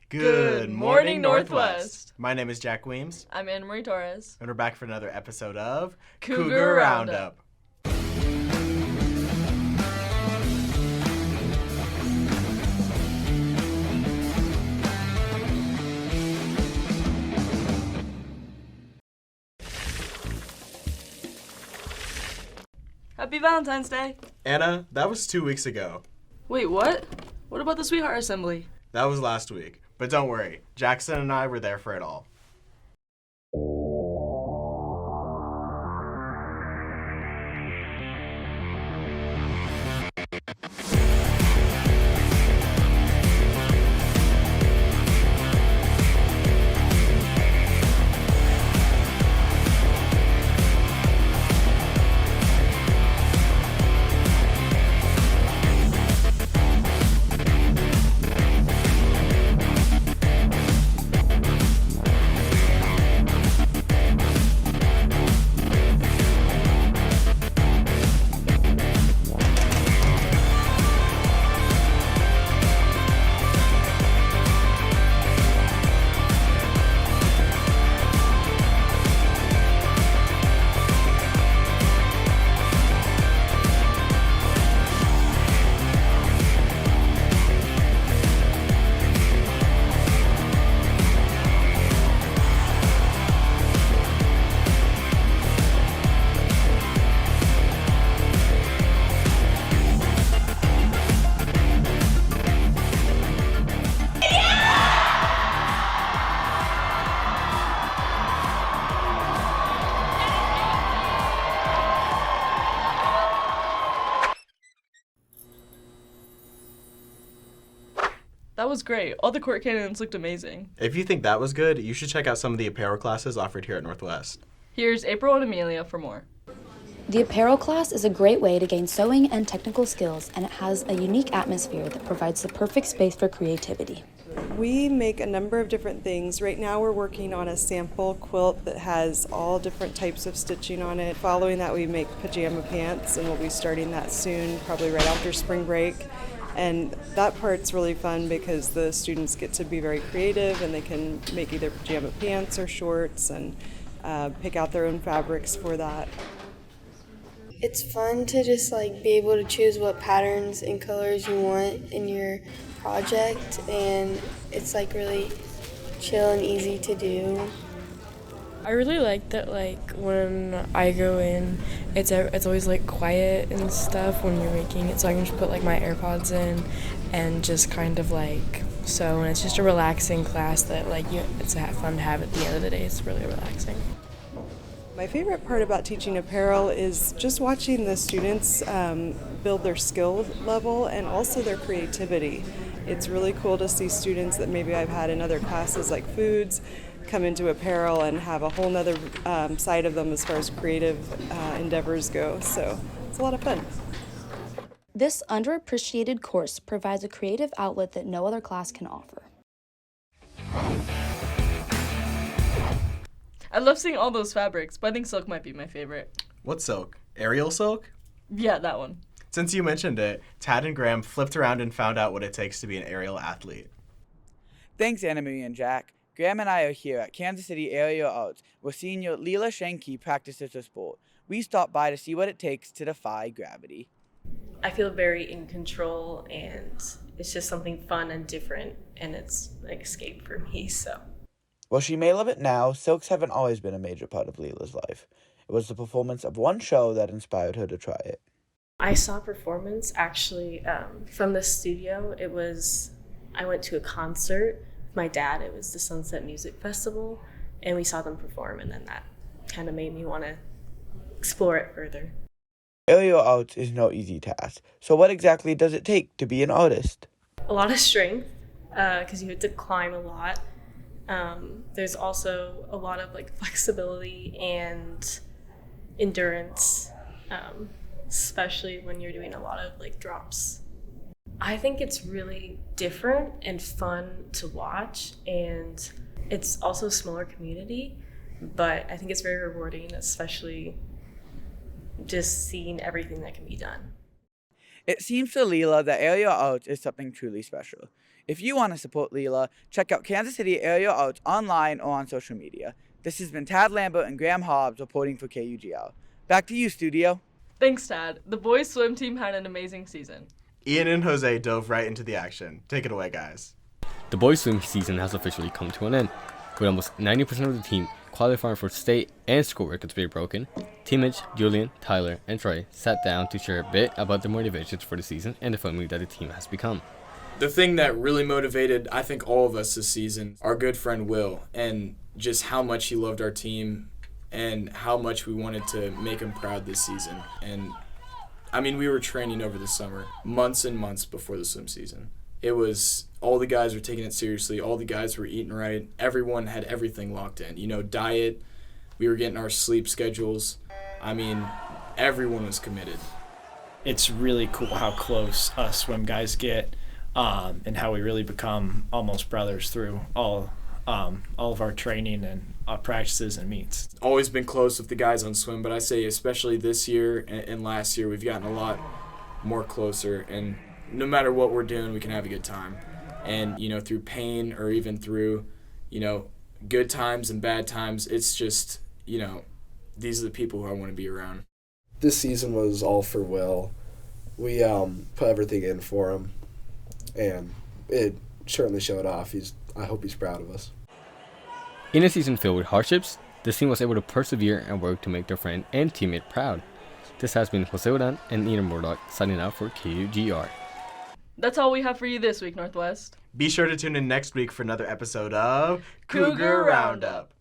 Good morning, Northwest. My name is Jack Weems, I'm Anna Marie Torres. and we're back for another episode of Cougar Roundup. Happy Valentine's Day. Anna, that was 2 weeks ago. Wait, what? What about the Sweetheart Assembly? That was last week. But don't worry, Jackson and I were there for it all. That was great. All the court cannons looked amazing. If you think that was good, you should check out some of the apparel classes offered here at Northwest. Here's April and Amelia for more. The Apparel Class is a great way to gain sewing and technical skills, and it has a unique atmosphere that provides the perfect space for creativity. We make a number of different things. Right now we're working on a sample quilt that has all different types of stitching on it. Following that, we make pajama pants, and we'll be starting that soon, probably right after spring break. And that part's really fun because the students get to be very creative, and they can make either pajama pants or shorts and pick out their own fabrics for that. It's fun to just be able to choose what patterns and colors you want in your project, and it's really chill and easy to do. I really like that when I go in, it's always quiet and stuff when you're making it, so I can just put my AirPods in and just kind of sew, and it's just a relaxing class that it's fun to have at the end of the day. It's really relaxing. My favorite part about teaching apparel is just watching the students build their skill level and also their creativity. It's really cool to see students that maybe I've had in other classes like foods come into apparel and have a whole nother side of them as far as creative endeavors go. So it's a lot of fun. This underappreciated course provides a creative outlet that no other class can offer. I love seeing all those fabrics, but I think silk might be my favorite. What silk? Aerial silk? Yeah, that one. Since you mentioned it, Tad and Graham flipped around and found out what it takes to be an aerial athlete. Thanks, Anna Marie and Jack. Graham and I are here at Kansas City Aerial Arts, where senior Leela Shanky practices her sport. We stopped by to see what it takes to defy gravity. I feel very in control, and it's just something fun and different, and it's escape for me, so. While she may love it now, silks haven't always been a major part of Leela's life. It was the performance of one show that inspired her to try it. I saw a performance actually from the studio. I went to a concert with my dad. It was the Sunset Music Festival, and we saw them perform, and then that kind of made me want to explore it further. Aerial arts is no easy task. So what exactly does it take to be an artist? A lot of strength, because you have to climb a lot. There's also a lot of flexibility and endurance, especially when you're doing a lot of drops. I think it's really different and fun to watch, and it's also a smaller community, but I think it's very rewarding, especially just seeing everything that can be done. It seems to Leela that aerial art is something truly special. If you want to support Leela, check out Kansas City Area Arts online or on social media. This has been Tad Lambert and Graham Hobbs reporting for KUGR. Back to you, studio. Thanks, Tad. The boys' swim team had an amazing season. Ian and Jose dove right into the action. Take it away, guys. The boys' swim season has officially come to an end. With almost 90% of the team qualifying for state and school records being broken, teammates Julian, Tyler, and Trey sat down to share a bit about their motivations for the season and the family that the team has become. The thing that really motivated, I think, all of us this season, our good friend Will, and just how much he loved our team and how much we wanted to make him proud this season. And, I mean, we were training over the summer, months and months before the swim season. It was, all the guys were taking it seriously, all the guys were eating right, everyone had everything locked in. You know, diet, we were getting our sleep schedules. I mean, everyone was committed. It's really cool how close us swim guys get. And how we really become almost brothers through all of our training and our practices and meets. Always been close with the guys on swim, but I say especially this year and last year, we've gotten a lot more closer. And no matter what we're doing, we can have a good time. And, you know, through pain or even through, you know, good times and bad times, it's just, you know, these are the people who I want to be around. This season was all for Will. We put everything in for him. And it certainly showed off. I hope he's proud of us. In a season filled with hardships, the team was able to persevere and work to make their friend and teammate proud. This has been Jose Odan and Ian Murdoch signing out for KUGR. That's all we have for you this week, Northwest. Be sure to tune in next week for another episode of Cougar Roundup.